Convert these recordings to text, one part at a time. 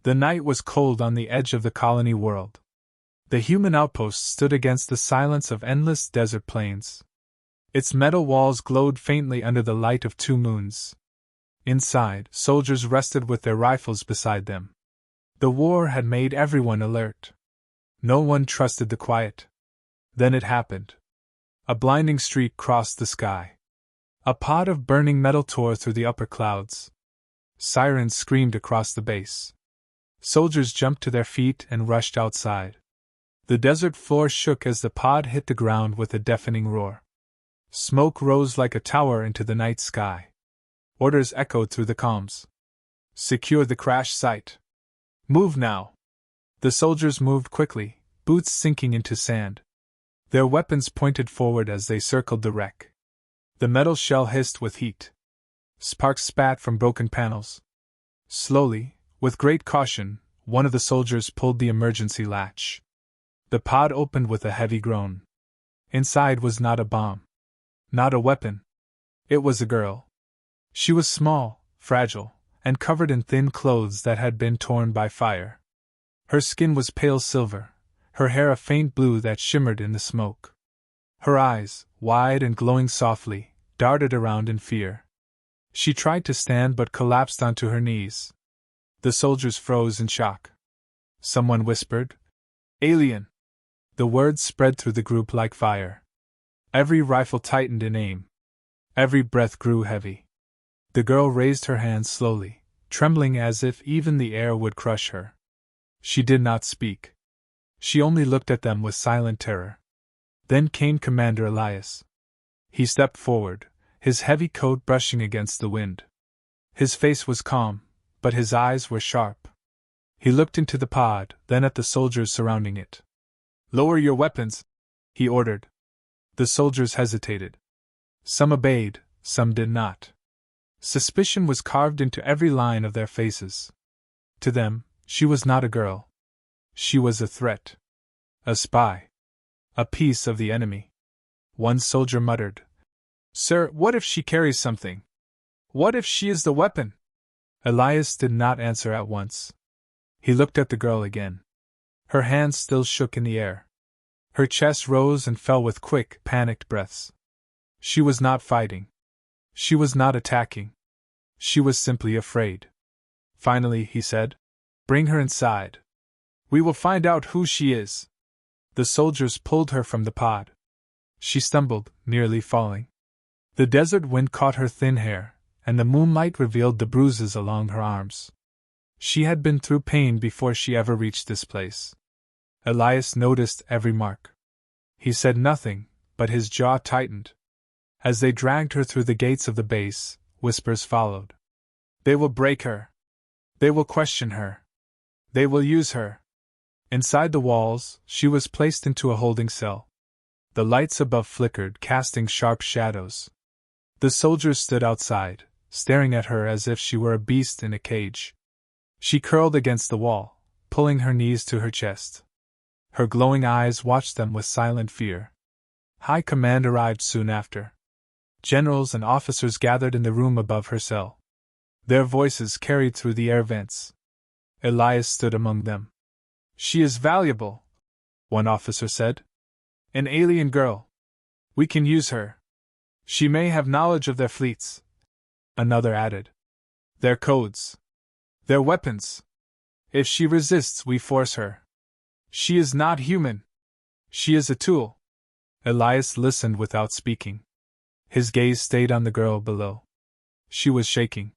The night was cold on the edge of the colony world. The human outpost stood against the silence of endless desert plains. Its metal walls glowed faintly under the light of 2 moons. Inside, soldiers rested with their rifles beside them. The war had made everyone alert. No one trusted the quiet. Then it happened. A blinding streak crossed the sky. A pod of burning metal tore through the upper clouds. Sirens screamed across the base. Soldiers jumped to their feet and rushed outside. The desert floor shook as the pod hit the ground with a deafening roar. Smoke rose like a tower into the night sky. Orders echoed through the comms. Secure the crash site. Move now. The soldiers moved quickly, boots sinking into sand. Their weapons pointed forward as they circled the wreck. The metal shell hissed with heat. Sparks spat from broken panels. Slowly, with great caution, one of the soldiers pulled the emergency latch. The pod opened with a heavy groan. Inside was not a bomb. Not a weapon. It was a girl. She was small, fragile, and covered in thin clothes that had been torn by fire. Her skin was pale silver, her hair a faint blue that shimmered in the smoke. Her eyes, wide and glowing softly, darted around in fear. She tried to stand but collapsed onto her knees. The soldiers froze in shock. Someone whispered, "Alien!" The words spread through the group like fire. Every rifle tightened in aim. Every breath grew heavy. The girl raised her hands slowly, trembling as if even the air would crush her. She did not speak. She only looked at them with silent terror. Then came Commander Elias. He stepped forward, his heavy coat brushing against the wind. His face was calm, but his eyes were sharp. He looked into the pod, then at the soldiers surrounding it. "Lower your weapons," he ordered. The soldiers hesitated. Some obeyed, some did not. Suspicion was carved into every line of their faces. To them, she was not a girl. She was a threat. A spy. A piece of the enemy. One soldier muttered, "Sir, what if she carries something? What if she is the weapon?" Elias did not answer at once. He looked at the girl again. Her hands still shook in the air. Her chest rose and fell with quick, panicked breaths. She was not fighting. She was not attacking. She was simply afraid. Finally, he said, "Bring her inside. We will find out who she is." The soldiers pulled her from the pod. She stumbled, nearly falling. The desert wind caught her thin hair, and the moonlight revealed the bruises along her arms. She had been through pain before she ever reached this place. Elias noticed every mark. He said nothing, but his jaw tightened. As they dragged her through the gates of the base, whispers followed. "They will break her. They will question her. They will use her." Inside the walls, she was placed into a holding cell. The lights above flickered, casting sharp shadows. The soldiers stood outside, staring at her as if she were a beast in a cage. She curled against the wall, pulling her knees to her chest. Her glowing eyes watched them with silent fear. High command arrived soon after. Generals and officers gathered in the room above her cell. Their voices carried through the air vents. Elias stood among them. "She is valuable," one officer said. "An alien girl. We can use her. She may have knowledge of their fleets," another added. "Their codes. Their weapons. If she resists, we force her. She is not human. She is a tool." Elias listened without speaking. His gaze stayed on the girl below. She was shaking.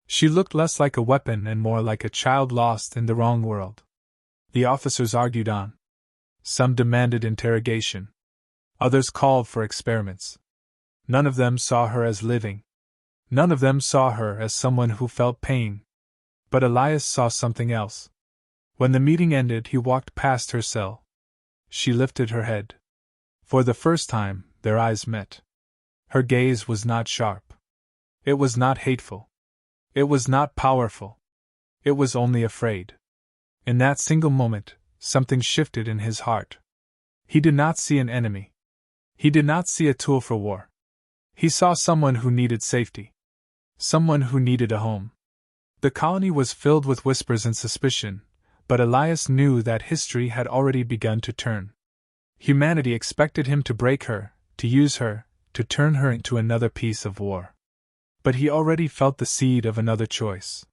She looked less like a weapon and more like a child lost in the wrong world. The officers argued on. Some demanded interrogation. Others called for experiments. None of them saw her as living. None of them saw her as someone who felt pain. But Elias saw something else. When the meeting ended, he walked past her cell. She lifted her head. For the first time, their eyes met. Her gaze was not sharp. It was not hateful. It was not powerful. It was only afraid. In that single moment, something shifted in his heart. He did not see an enemy. He did not see a tool for war. He saw someone who needed safety. Someone who needed a home. The colony was filled with whispers and suspicion, but Elias knew that history had already begun to turn. Humanity expected him to break her, to use her, to turn her into another piece of war. But he already felt the seed of another choice.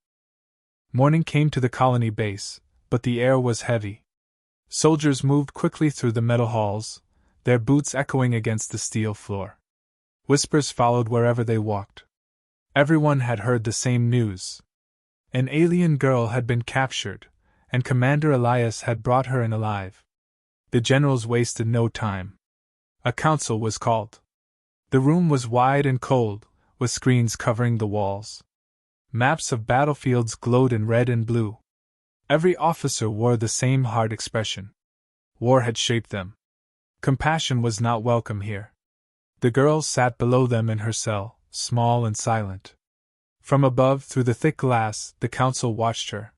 Morning came to the colony base, but the air was heavy. Soldiers moved quickly through the metal halls, their boots echoing against the steel floor. Whispers followed wherever they walked. Everyone had heard the same news. An alien girl had been captured, and Commander Elias had brought her in alive. The generals wasted no time. A council was called. The room was wide and cold, with screens covering the walls. Maps of battlefields glowed in red and blue. Every officer wore the same hard expression. War had shaped them. Compassion was not welcome here. The girl sat below them in her cell, small and silent. From above, through the thick glass, the council watched her.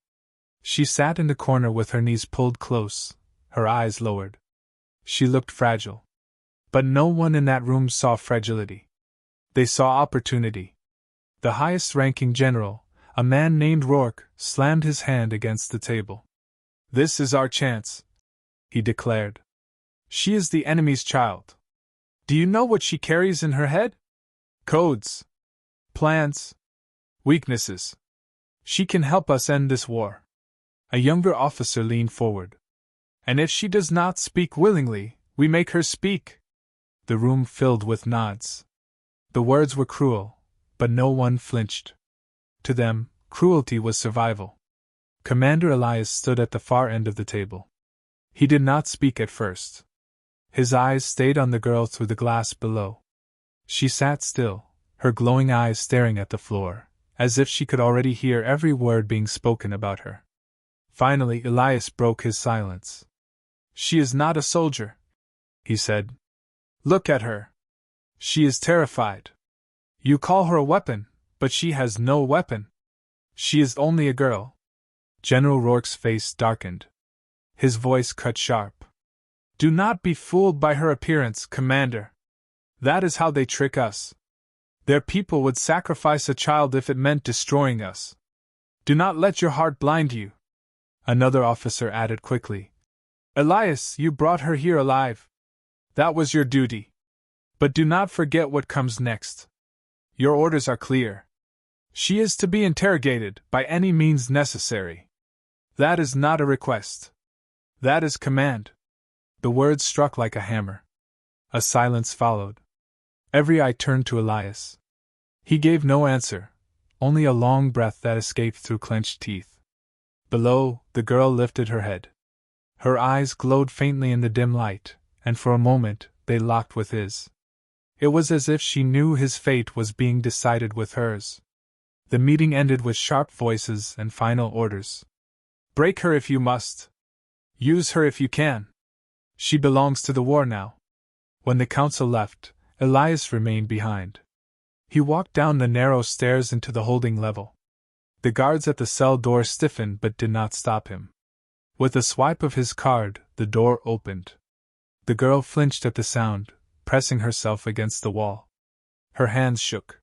She sat in the corner with her knees pulled close, her eyes lowered. She looked fragile. But no one in that room saw fragility. They saw opportunity. The highest-ranking general, a man named Rourke, slammed his hand against the table. "This is our chance," he declared. "She is the enemy's child. Do you know what she carries in her head? Codes. Plans. Weaknesses. She can help us end this war." A younger officer leaned forward. "And if she does not speak willingly, we make her speak." The room filled with nods. The words were cruel, but no one flinched. To them, cruelty was survival. Commander Elias stood at the far end of the table. He did not speak at first. His eyes stayed on the girl through the glass below. She sat still, her glowing eyes staring at the floor, as if she could already hear every word being spoken about her. Finally, Elias broke his silence. "She is not a soldier," he said. "Look at her. She is terrified. You call her a weapon, but she has no weapon. She is only a girl." General Rourke's face darkened. His voice cut sharp. "Do not be fooled by her appearance, Commander. That is how they trick us. Their people would sacrifice a child if it meant destroying us. Do not let your heart blind you." Another officer added quickly, "Elias, you brought her here alive. That was your duty. But do not forget what comes next. Your orders are clear. She is to be interrogated by any means necessary. That is not a request. That is command." The words struck like a hammer. A silence followed. Every eye turned to Elias. He gave no answer, only a long breath that escaped through clenched teeth. Below, the girl lifted her head. Her eyes glowed faintly in the dim light, and for a moment, they locked with his. It was as if she knew his fate was being decided with hers. The meeting ended with sharp voices and final orders. "Break her if you must. Use her if you can. She belongs to the war now." When the council left, Elias remained behind. He walked down the narrow stairs into the holding level. The guards at the cell door stiffened but did not stop him. With a swipe of his card, the door opened. The girl flinched at the sound, pressing herself against the wall. Her hands shook.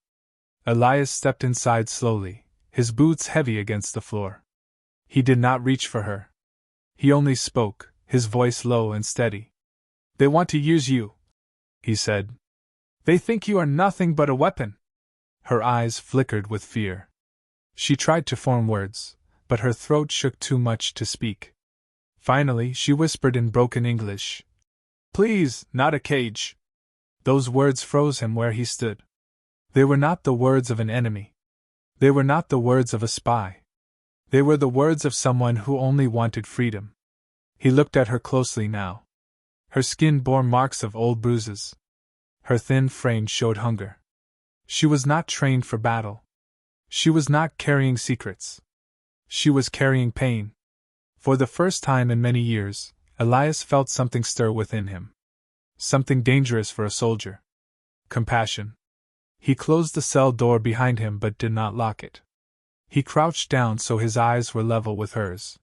Elias stepped inside slowly, his boots heavy against the floor. He did not reach for her. He only spoke, his voice low and steady. "They want to use you," he said. "They think you are nothing but a weapon." Her eyes flickered with fear. She tried to form words, but her throat shook too much to speak. Finally, she whispered in broken English, "Please, not a cage." Those words froze him where he stood. They were not the words of an enemy. They were not the words of a spy. They were the words of someone who only wanted freedom. He looked at her closely now. Her skin bore marks of old bruises. Her thin frame showed hunger. She was not trained for battle. She was not carrying secrets. She was carrying pain. For the first time in many years, Elias felt something stir within him. Something dangerous for a soldier. Compassion. He closed the cell door behind him but did not lock it. He crouched down so his eyes were level with hers.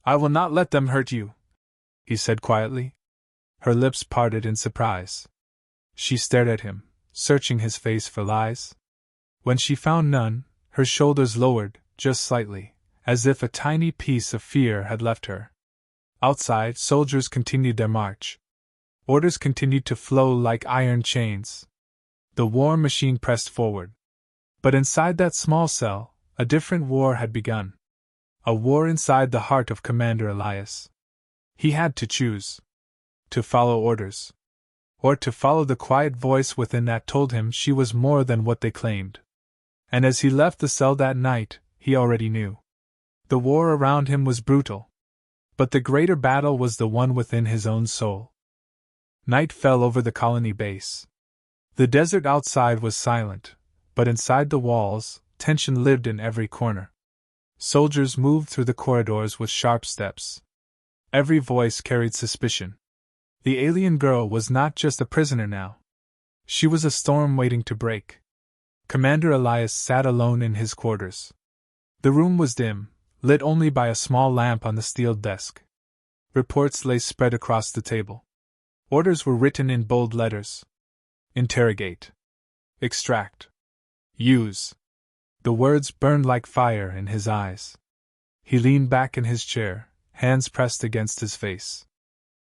"I will not let them hurt you," he said quietly. Her lips parted in surprise. She stared at him, searching his face for lies. When she found none, her shoulders lowered, just slightly, as if a tiny piece of fear had left her. Outside, soldiers continued their march. Orders continued to flow like iron chains. The war machine pressed forward. But inside that small cell, a different war had begun. A war inside the heart of Commander Elias. He had to choose. To follow orders. Or to follow the quiet voice within that told him she was more than what they claimed. And as he left the cell that night, he already knew. The war around him was brutal. But the greater battle was the one within his own soul. Night fell over the colony base. The desert outside was silent, but inside the walls, tension lived in every corner. Soldiers moved through the corridors with sharp steps. Every voice carried suspicion. The alien girl was not just a prisoner now. She was a storm waiting to break. Commander Elias sat alone in his quarters. The room was dim, lit only by a small lamp on the steel desk. Reports lay spread across the table. Orders were written in bold letters. Interrogate. Extract. Use. The words burned like fire in his eyes. He leaned back in his chair, hands pressed against his face.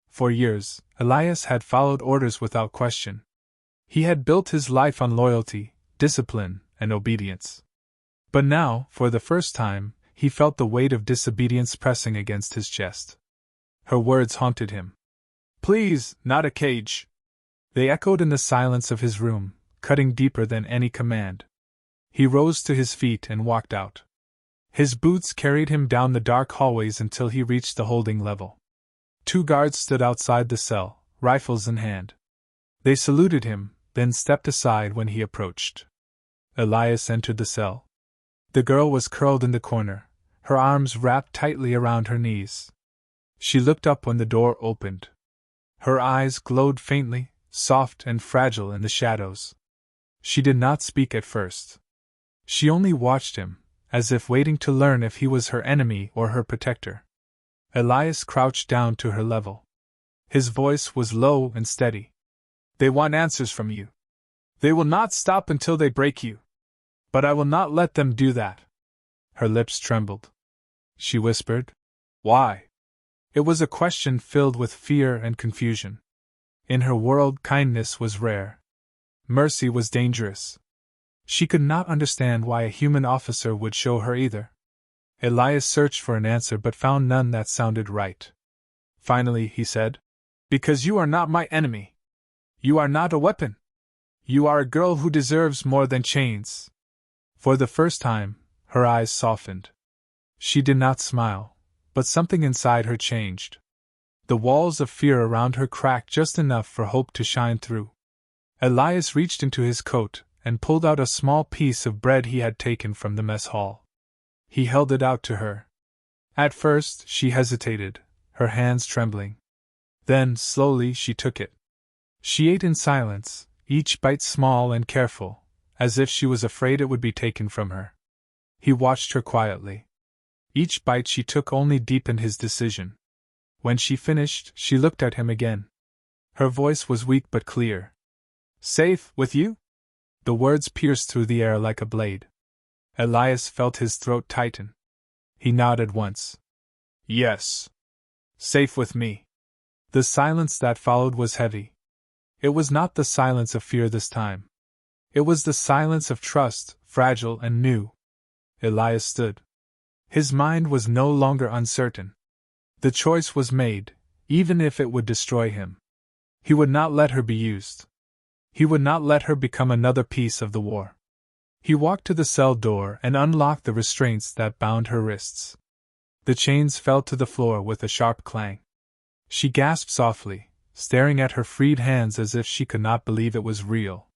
For years, Elias had followed orders without question. He had built his life on loyalty, discipline, and obedience. But now, for the first time, he felt the weight of disobedience pressing against his chest. Her words haunted him. Please, not a cage. They echoed in the silence of his room, cutting deeper than any command. He rose to his feet and walked out. His boots carried him down the dark hallways until he reached the holding level. 2 guards stood outside the cell, rifles in hand. They saluted him, then stepped aside when he approached. Elias entered the cell. The girl was curled in the corner, her arms wrapped tightly around her knees. She looked up when the door opened. Her eyes glowed faintly, soft and fragile in the shadows. She did not speak at first. She only watched him, as if waiting to learn if he was her enemy or her protector. Elias crouched down to her level. His voice was low and steady. They want answers from you. They will not stop until they break you. But I will not let them do that. Her lips trembled. She whispered, Why? It was a question filled with fear and confusion. In her world, kindness was rare. Mercy was dangerous. She could not understand why a human officer would show her either. Elias searched for an answer but found none that sounded right. Finally, he said, Because you are not my enemy. You are not a weapon. You are a girl who deserves more than chains. For the first time, her eyes softened. She did not smile, but something inside her changed. The walls of fear around her cracked just enough for hope to shine through. Elias reached into his coat and pulled out a small piece of bread he had taken from the mess hall. He held it out to her. At first, she hesitated, her hands trembling. Then, slowly, she took it. She ate in silence, each bite small and careful, as if she was afraid it would be taken from her. He watched her quietly. Each bite she took only deepened his decision. When she finished, she looked at him again. Her voice was weak but clear. Safe with you? The words pierced through the air like a blade. Elias felt his throat tighten. He nodded once. Yes. Safe with me. The silence that followed was heavy. It was not the silence of fear this time. It was the silence of trust, fragile and new. Elias stood. His mind was no longer uncertain. The choice was made, even if it would destroy him. He would not let her be used. He would not let her become another piece of the war. He walked to the cell door and unlocked the restraints that bound her wrists. The chains fell to the floor with a sharp clang. She gasped softly, staring at her freed hands as if she could not believe it was real.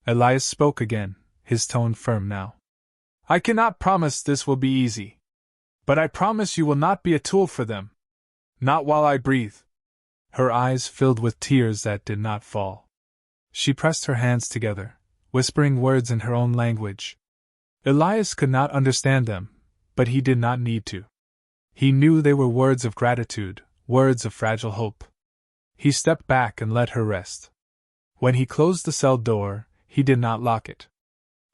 Elias spoke again, his tone firm now. I cannot promise this will be easy. But I promise you will not be a tool for them. Not while I breathe. Her eyes filled with tears that did not fall. She pressed her hands together, whispering words in her own language. Elias could not understand them, but he did not need to. He knew they were words of gratitude, words of fragile hope. He stepped back and let her rest. When he closed the cell door, he did not lock it.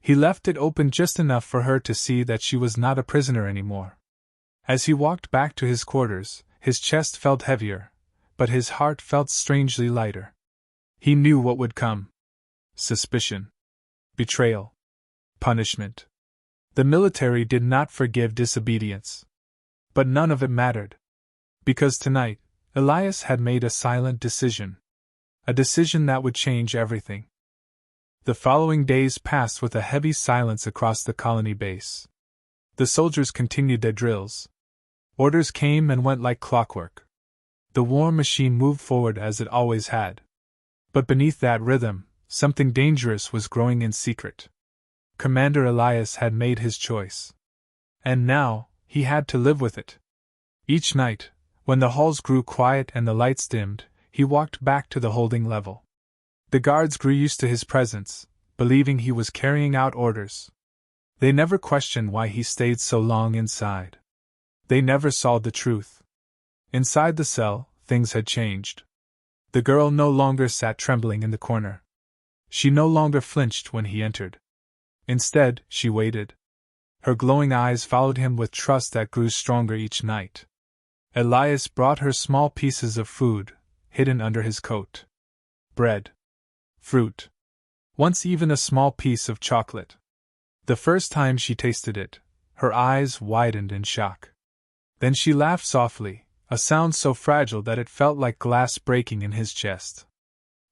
He left it open just enough for her to see that she was not a prisoner anymore. As he walked back to his quarters, his chest felt heavier, but his heart felt strangely lighter. He knew what would come. Suspicion. Betrayal. Punishment. The military did not forgive disobedience. But none of it mattered. Because tonight, Elias had made a silent decision. A decision that would change everything. The following days passed with a heavy silence across the colony base. The soldiers continued their drills. Orders came and went like clockwork. The war machine moved forward as it always had. But beneath that rhythm, something dangerous was growing in secret. Commander Elias had made his choice. And now, he had to live with it. Each night, when the halls grew quiet and the lights dimmed, he walked back to the holding level. The guards grew used to his presence, believing he was carrying out orders. They never questioned why he stayed so long inside. They never saw the truth. Inside the cell, things had changed. The girl no longer sat trembling in the corner. She no longer flinched when he entered. Instead, she waited. Her glowing eyes followed him with trust that grew stronger each night. Elias brought her small pieces of food, hidden under his coat. Bread. Fruit. Once even a small piece of chocolate. The first time she tasted it, her eyes widened in shock. Then she laughed softly, a sound so fragile that it felt like glass breaking in his chest.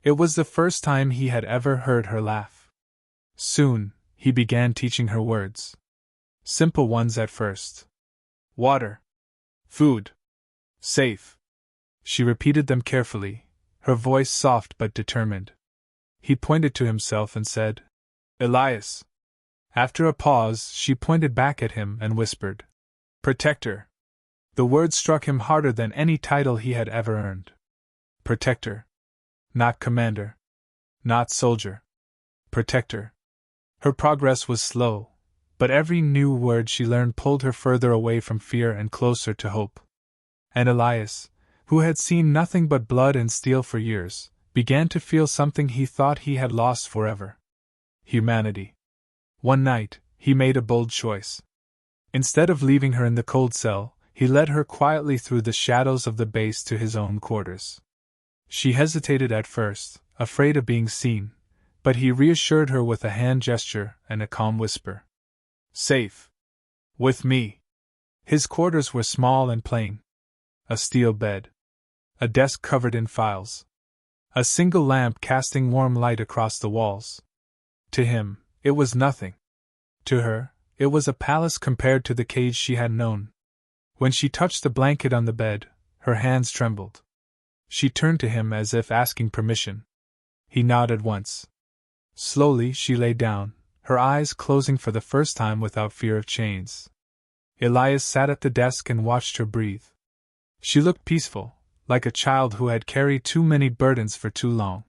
It was the first time he had ever heard her laugh. Soon, he began teaching her words. Simple ones at first. Water. Food. Safe. She repeated them carefully, her voice soft but determined. He pointed to himself and said, Elias. After a pause, she pointed back at him and whispered, Protector. The word struck him harder than any title he had ever earned. Protector. Not commander. Not soldier. Protector. Her progress was slow, but every new word she learned pulled her further away from fear and closer to hope. And Elias, who had seen nothing but blood and steel for years, began to feel something he thought he had lost forever. Humanity. One night, he made a bold choice. Instead of leaving her in the cold cell, he led her quietly through the shadows of the base to his own quarters. She hesitated at first, afraid of being seen, but he reassured her with a hand gesture and a calm whisper. Safe. With me. His quarters were small and plain. A steel bed. A desk covered in files. A single lamp casting warm light across the walls. To him, it was nothing. To her, it was a palace compared to the cage she had known. When she touched the blanket on the bed, her hands trembled. She turned to him as if asking permission. He nodded once. Slowly she lay down, her eyes closing for the first time without fear of chains. Elias sat at the desk and watched her breathe. She looked peaceful, like a child who had carried too many burdens for too long.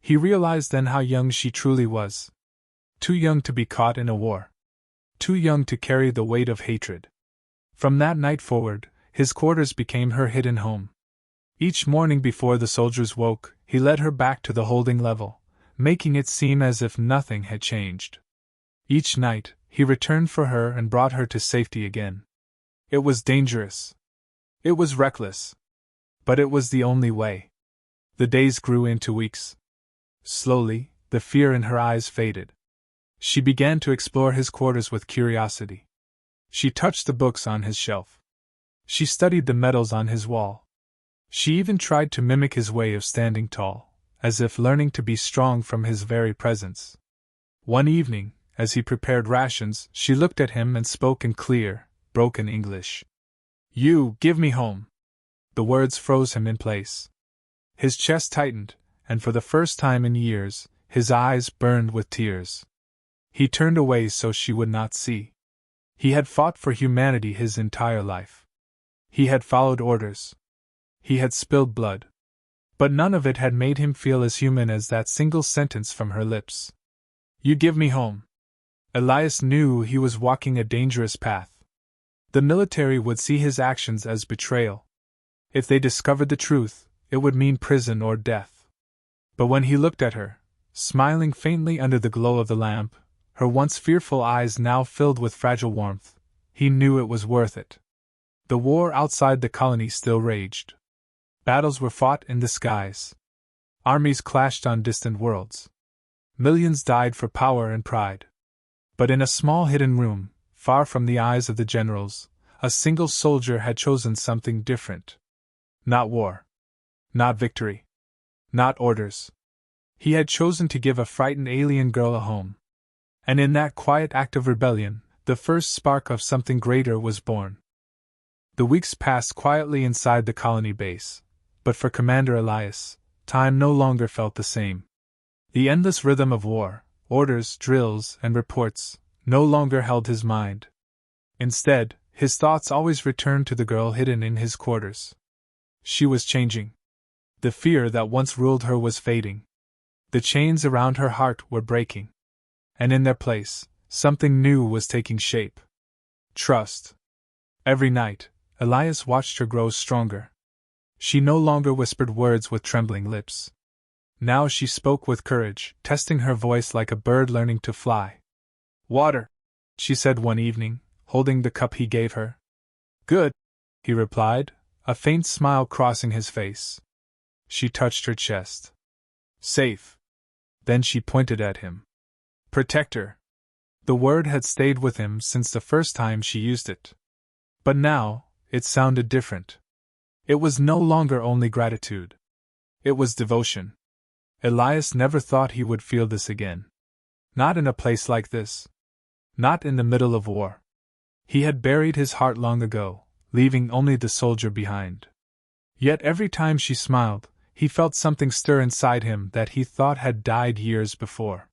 He realized then how young she truly was. Too young to be caught in a war. Too young to carry the weight of hatred. From that night forward, his quarters became her hidden home. Each morning before the soldiers woke, he led her back to the holding level, making it seem as if nothing had changed. Each night, he returned for her and brought her to safety again. It was dangerous. It was reckless. But it was the only way. The days grew into weeks. Slowly, the fear in her eyes faded. She began to explore his quarters with curiosity. She touched the books on his shelf. She studied the medals on his wall. She even tried to mimic his way of standing tall, as if learning to be strong from his very presence. One evening, as he prepared rations, she looked at him and spoke in clear, broken English. You give me home. The words froze him in place. His chest tightened, and for the first time in years, his eyes burned with tears. He turned away so she would not see. He had fought for humanity his entire life. He had followed orders. He had spilled blood. But none of it had made him feel as human as that single sentence from her lips. You give me home. Elias knew he was walking a dangerous path. The military would see his actions as betrayal. If they discovered the truth, it would mean prison or death. But when he looked at her, smiling faintly under the glow of the lamp, her once fearful eyes now filled with fragile warmth. He knew it was worth it. The war outside the colony still raged. Battles were fought in the skies. Armies clashed on distant worlds. Millions died for power and pride. But in a small hidden room, far from the eyes of the generals, a single soldier had chosen something different. Not war. Not victory. Not orders. He had chosen to give a frightened alien girl a home. And in that quiet act of rebellion, the first spark of something greater was born. The weeks passed quietly inside the colony base, but for Commander Elias, time no longer felt the same. The endless rhythm of war, orders, drills, and reports, no longer held his mind. Instead, his thoughts always returned to the girl hidden in his quarters. She was changing. The fear that once ruled her was fading. The chains around her heart were breaking. And in their place, something new was taking shape. Trust. Every night, Elias watched her grow stronger. She no longer whispered words with trembling lips. Now she spoke with courage, testing her voice like a bird learning to fly. "Water," she said one evening, holding the cup he gave her. "Good," he replied, a faint smile crossing his face. She touched her chest. "Safe." Then she pointed at him. "Protector." The word had stayed with him since the first time she used it. But now, it sounded different. It was no longer only gratitude. It was devotion. Elias never thought he would feel this again. Not in a place like this. Not in the middle of war. He had buried his heart long ago, leaving only the soldier behind. Yet every time she smiled, he felt something stir inside him that he thought had died years before.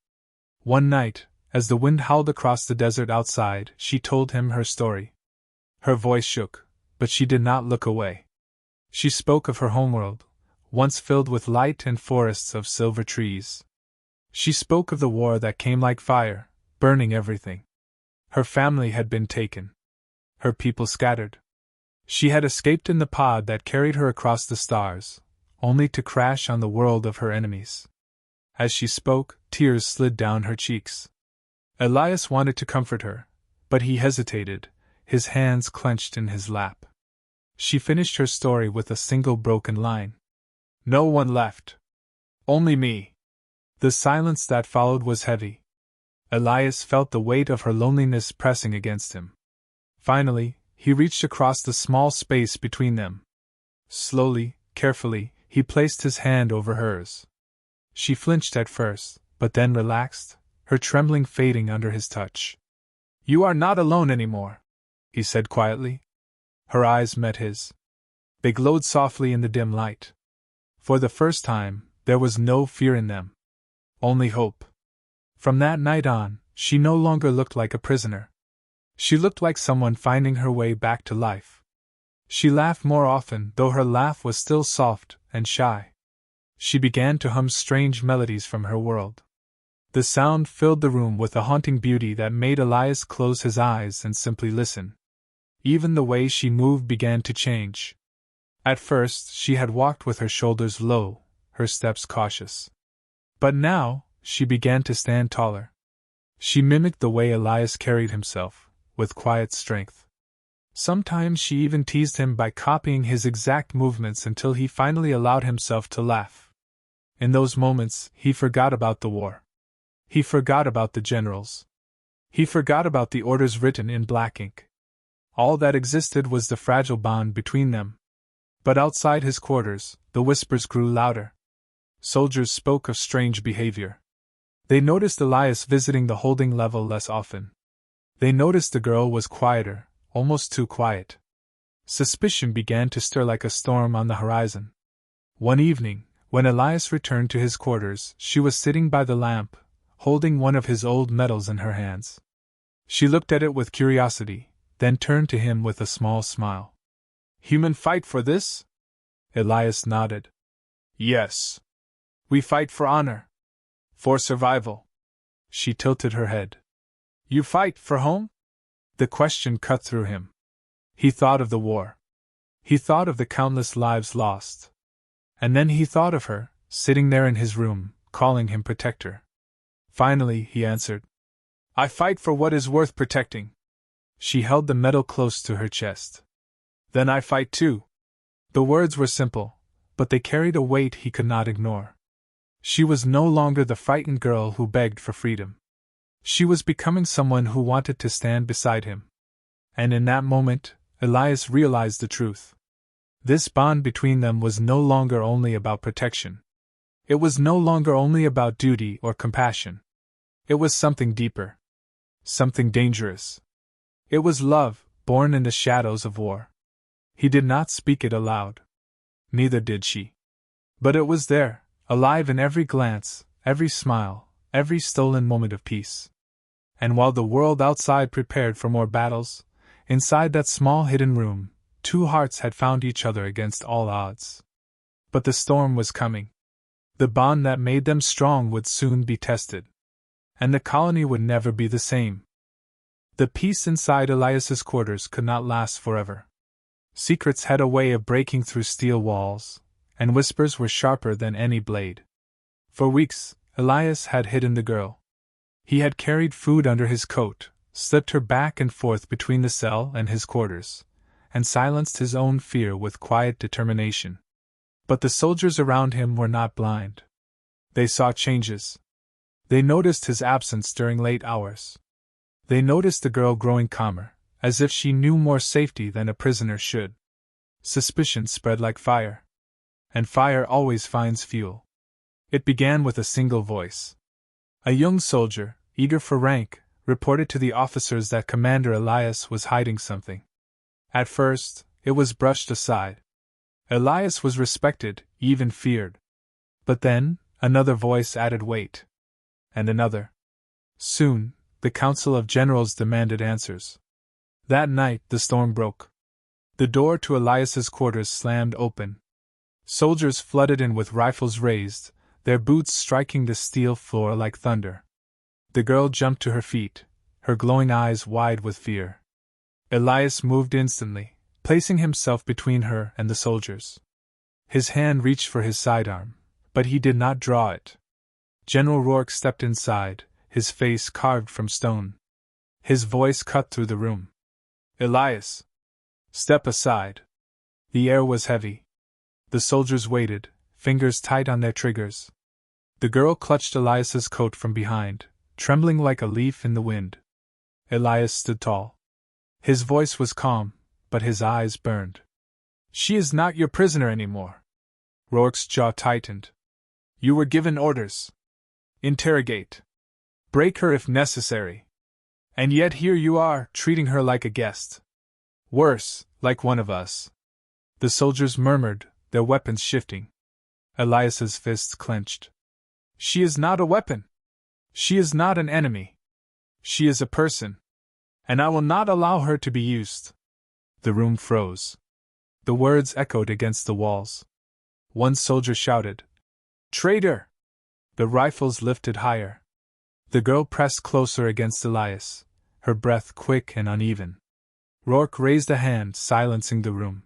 One night, as the wind howled across the desert outside, she told him her story. Her voice shook, but she did not look away. She spoke of her homeworld, once filled with light and forests of silver trees. She spoke of the war that came like fire, burning everything. Her family had been taken. Her people scattered. She had escaped in the pod that carried her across the stars, only to crash on the world of her enemies. As she spoke, tears slid down her cheeks. Elias wanted to comfort her, but he hesitated, his hands clenched in his lap. She finished her story with a single broken line. "No one left. Only me." The silence that followed was heavy. Elias felt the weight of her loneliness pressing against him. Finally, he reached across the small space between them. Slowly, carefully, he placed his hand over hers. She flinched at first, but then relaxed, her trembling fading under his touch. "You are not alone anymore," he said quietly. Her eyes met his. They glowed softly in the dim light. For the first time, there was no fear in them. Only hope. From that night on, she no longer looked like a prisoner. She looked like someone finding her way back to life. She laughed more often, though her laugh was still soft and shy. She began to hum strange melodies from her world. The sound filled the room with a haunting beauty that made Elias close his eyes and simply listen. Even the way she moved began to change. At first, she had walked with her shoulders low, her steps cautious. But now, she began to stand taller. She mimicked the way Elias carried himself, with quiet strength. Sometimes she even teased him by copying his exact movements until he finally allowed himself to laugh. In those moments, he forgot about the war. He forgot about the generals. He forgot about the orders written in black ink. All that existed was the fragile bond between them. But outside his quarters, the whispers grew louder. Soldiers spoke of strange behavior. They noticed Elias visiting the holding level less often. They noticed the girl was quieter, almost too quiet. Suspicion began to stir like a storm on the horizon. One evening, when Elias returned to his quarters, she was sitting by the lamp, holding one of his old medals in her hands. She looked at it with curiosity, then turned to him with a small smile. "Human fight for this?" Elias nodded. "Yes. We fight for honor. For survival." She tilted her head. "You fight for home?" The question cut through him. He thought of the war. He thought of the countless lives lost. And then he thought of her, sitting there in his room, calling him protector. Finally, he answered, I fight for what is worth protecting. She held the medal close to her chest. Then I fight too. The words were simple, but they carried a weight he could not ignore. She was no longer the frightened girl who begged for freedom. She was becoming someone who wanted to stand beside him. And in that moment, Elias realized the truth. This bond between them was no longer only about protection. It was no longer only about duty or compassion. It was something deeper. Something dangerous. It was love, born in the shadows of war. He did not speak it aloud. Neither did she. But it was there, alive in every glance, every smile, every stolen moment of peace. And while the world outside prepared for more battles, inside that small hidden room, two hearts had found each other against all odds. But the storm was coming. The bond that made them strong would soon be tested. And the colony would never be the same. The peace inside Elias's quarters could not last forever. Secrets had a way of breaking through steel walls, and whispers were sharper than any blade. For weeks, Elias had hidden the girl. He had carried food under his coat, slipped her back and forth between the cell and his quarters, and silenced his own fear with quiet determination. But the soldiers around him were not blind. They saw changes. They noticed his absence during late hours. They noticed the girl growing calmer, as if she knew more safety than a prisoner should. Suspicion spread like fire. And fire always finds fuel. It began with a single voice. A young soldier, eager for rank, reported to the officers that Commander Elias was hiding something. At first, it was brushed aside. Elias was respected, even feared. But then, another voice added weight. And another. Soon, the Council of Generals demanded answers. That night, the storm broke. The door to Elias's quarters slammed open. Soldiers flooded in with rifles raised, their boots striking the steel floor like thunder. The girl jumped to her feet, her glowing eyes wide with fear. Elias moved instantly, placing himself between her and the soldiers. His hand reached for his sidearm, but he did not draw it. General Rourke stepped inside, his face carved from stone. His voice cut through the room. Elias! Step aside. The air was heavy. The soldiers waited, fingers tight on their triggers. The girl clutched Elias's coat from behind, trembling like a leaf in the wind. Elias stood tall. His voice was calm, but his eyes burned. She is not your prisoner anymore. Rourke's jaw tightened. You were given orders. Interrogate. Break her if necessary. And yet here you are, treating her like a guest. Worse, like one of us. The soldiers murmured, their weapons shifting. Elias's fists clenched. She is not a weapon. She is not an enemy. She is a person. And I will not allow her to be used. The room froze. The words echoed against the walls. One soldier shouted, Traitor! The rifles lifted higher. The girl pressed closer against Elias, her breath quick and uneven. Rourke raised a hand, silencing the room.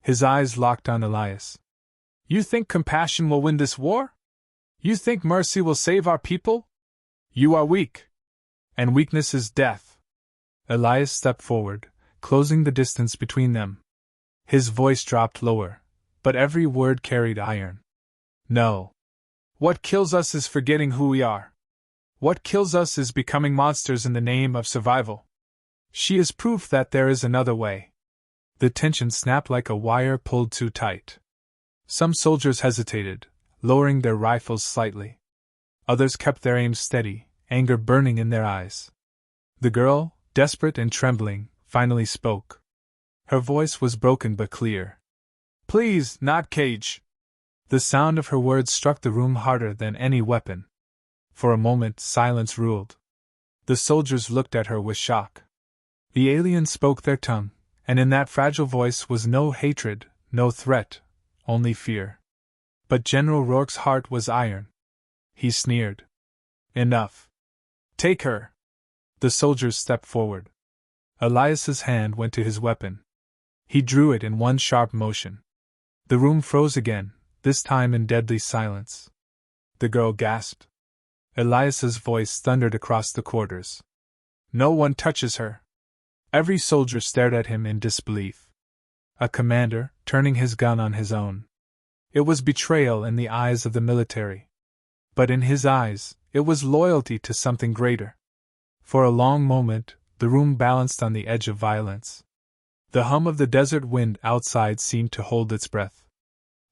His eyes locked on Elias. You think compassion will win this war? You think mercy will save our people? You are weak. And weakness is death. Elias stepped forward, closing the distance between them. His voice dropped lower, but every word carried iron. No. What kills us is forgetting who we are. What kills us is becoming monsters in the name of survival. She is proof that there is another way. The tension snapped like a wire pulled too tight. Some soldiers hesitated, lowering their rifles slightly. Others kept their aim steady, anger burning in their eyes. The girl, desperate and trembling, finally spoke. Her voice was broken but clear. Please, not Cage. The sound of her words struck the room harder than any weapon. For a moment, silence ruled. The soldiers looked at her with shock. The aliens spoke their tongue, and in that fragile voice was no hatred, no threat, only fear. But General Rourke's heart was iron. He sneered. Enough. Take her. The soldiers stepped forward. Elias's hand went to his weapon. He drew it in one sharp motion. The room froze again, this time in deadly silence. The girl gasped. Elias's voice thundered across the quarters. No one touches her. Every soldier stared at him in disbelief. A commander, turning his gun on his own. It was betrayal in the eyes of the military. But in his eyes, it was loyalty to something greater. For a long moment, the room balanced on the edge of violence. The hum of the desert wind outside seemed to hold its breath.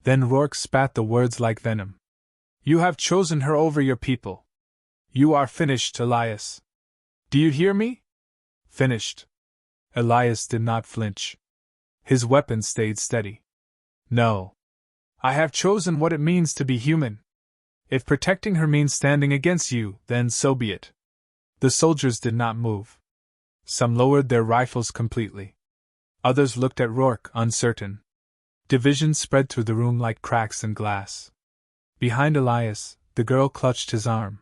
Then Rourke spat the words like venom. You have chosen her over your people. You are finished, Elias. Do you hear me? Finished. Elias did not flinch. His weapon stayed steady. No. I have chosen what it means to be human. If protecting her means standing against you, then so be it. The soldiers did not move. Some lowered their rifles completely. Others looked at Rourke, uncertain. Divisions spread through the room like cracks in glass. Behind Elias, the girl clutched his arm.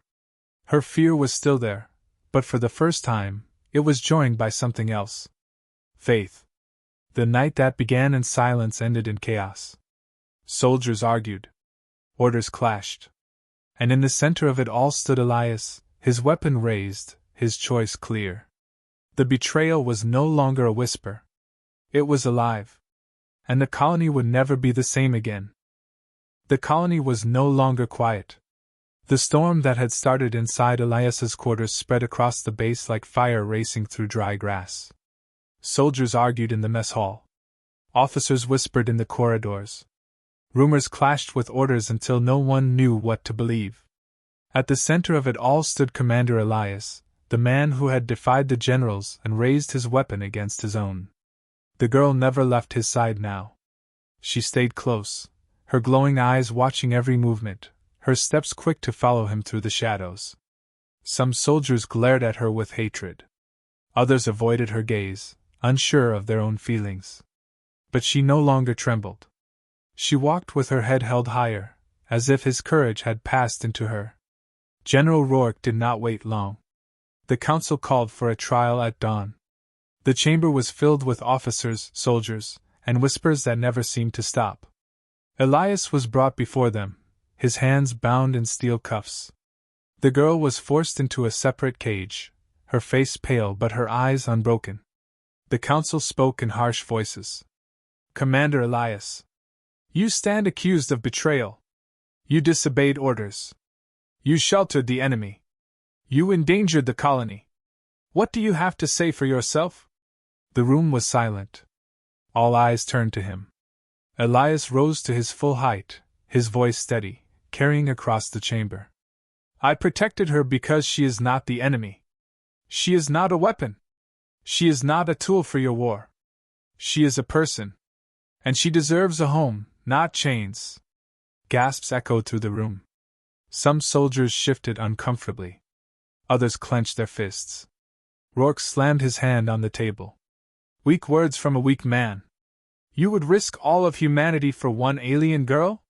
Her fear was still there, but for the first time, it was joined by something else. Faith. The night that began in silence ended in chaos. Soldiers argued. Orders clashed. And in the center of it all stood Elias, his weapon raised, his choice clear. The betrayal was no longer a whisper. It was alive. And the colony would never be the same again. The colony was no longer quiet. The storm that had started inside Elias's quarters spread across the base like fire racing through dry grass. Soldiers argued in the mess hall. Officers whispered in the corridors. Rumors clashed with orders until no one knew what to believe. At the center of it all stood Commander Elias, the man who had defied the generals and raised his weapon against his own. The girl never left his side now. She stayed close, her glowing eyes watching every movement, her steps quick to follow him through the shadows. Some soldiers glared at her with hatred. Others avoided her gaze, unsure of their own feelings. But she no longer trembled. She walked with her head held higher, as if his courage had passed into her. General Rourke did not wait long. The council called for a trial at dawn. The chamber was filled with officers, soldiers, and whispers that never seemed to stop. Elias was brought before them, his hands bound in steel cuffs. The girl was forced into a separate cage, her face pale but her eyes unbroken. The council spoke in harsh voices. Commander Elias, you stand accused of betrayal. You disobeyed orders. You sheltered the enemy. You endangered the colony. What do you have to say for yourself? The room was silent. All eyes turned to him. Elias rose to his full height, his voice steady, carrying across the chamber. I protected her because she is not the enemy. She is not a weapon. She is not a tool for your war. She is a person. And she deserves a home, not chains. Gasps echoed through the room. Some soldiers shifted uncomfortably. Others clenched their fists. Rourke slammed his hand on the table. Weak words from a weak man. You would risk all of humanity for one alien girl?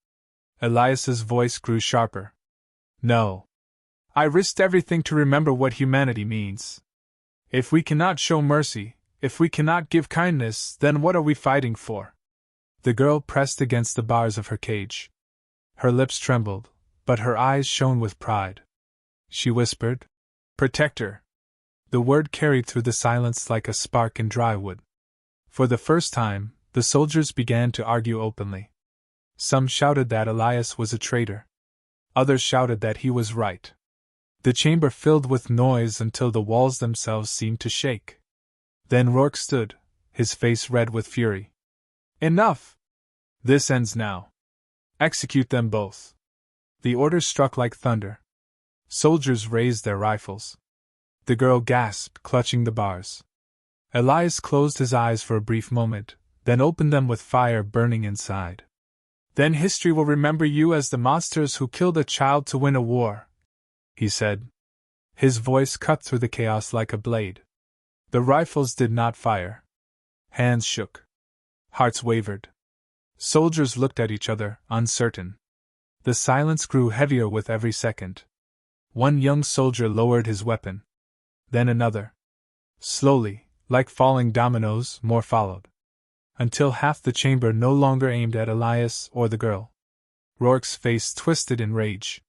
Elias's voice grew sharper. No. I risked everything to remember what humanity means. If we cannot show mercy, if we cannot give kindness, then what are we fighting for? The girl pressed against the bars of her cage. Her lips trembled, but her eyes shone with pride. She whispered, Protect her. The word carried through the silence like a spark in dry wood. For the first time, the soldiers began to argue openly. Some shouted that Elias was a traitor. Others shouted that he was right. The chamber filled with noise until the walls themselves seemed to shake. Then Rourke stood, his face red with fury. Enough! This ends now. Execute them both. The order struck like thunder. Soldiers raised their rifles. The girl gasped, clutching the bars. Elias closed his eyes for a brief moment, then opened them with fire burning inside. Then history will remember you as the monsters who killed a child to win a war, he said. His voice cut through the chaos like a blade. The rifles did not fire. Hands shook. Hearts wavered. Soldiers looked at each other, uncertain. The silence grew heavier with every second. One young soldier lowered his weapon. Then another. Slowly, like falling dominoes, more followed. Until half the chamber no longer aimed at Elias or the girl. Rourke's face twisted in rage.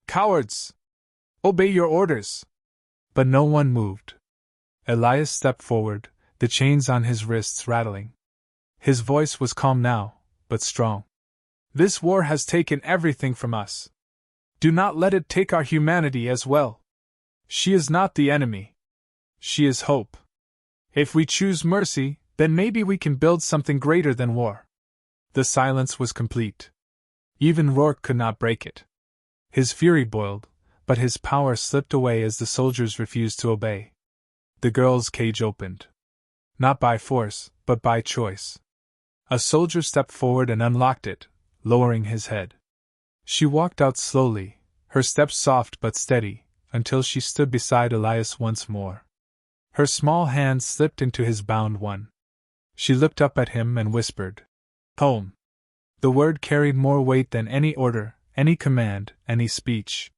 Cowards! Obey your orders! But no one moved. Elias stepped forward, the chains on his wrists rattling. His voice was calm now, but strong. This war has taken everything from us. Do not let it take our humanity as well. She is not the enemy. She is hope. If we choose mercy, then maybe we can build something greater than war. The silence was complete. Even Rourke could not break it. His fury boiled, but his power slipped away as the soldiers refused to obey. The girl's cage opened. Not by force, but by choice. A soldier stepped forward and unlocked it, lowering his head. She walked out slowly, her steps soft but steady, until she stood beside Elias once more. Her small hand slipped into his bound one. She looked up at him and whispered, "Home." The word carried more weight than any order, any command, any speech.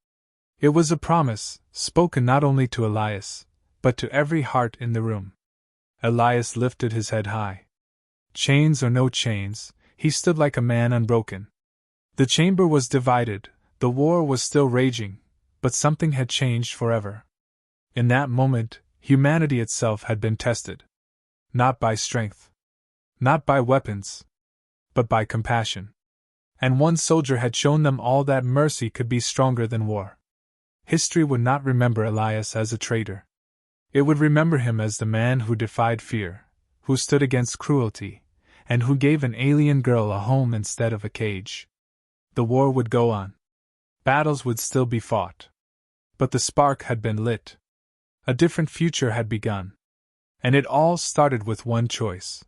It was a promise, spoken not only to Elias, but to every heart in the room. Elias lifted his head high. Chains or no chains, he stood like a man unbroken. The chamber was divided, the war was still raging, but something had changed forever. In that moment, humanity itself had been tested. Not by strength. Not by weapons. But by compassion. And one soldier had shown them all that mercy could be stronger than war. History would not remember Elias as a traitor. It would remember him as the man who defied fear, who stood against cruelty, and who gave an alien girl a home instead of a cage. The war would go on. Battles would still be fought. But the spark had been lit. A different future had begun. And it all started with one choice.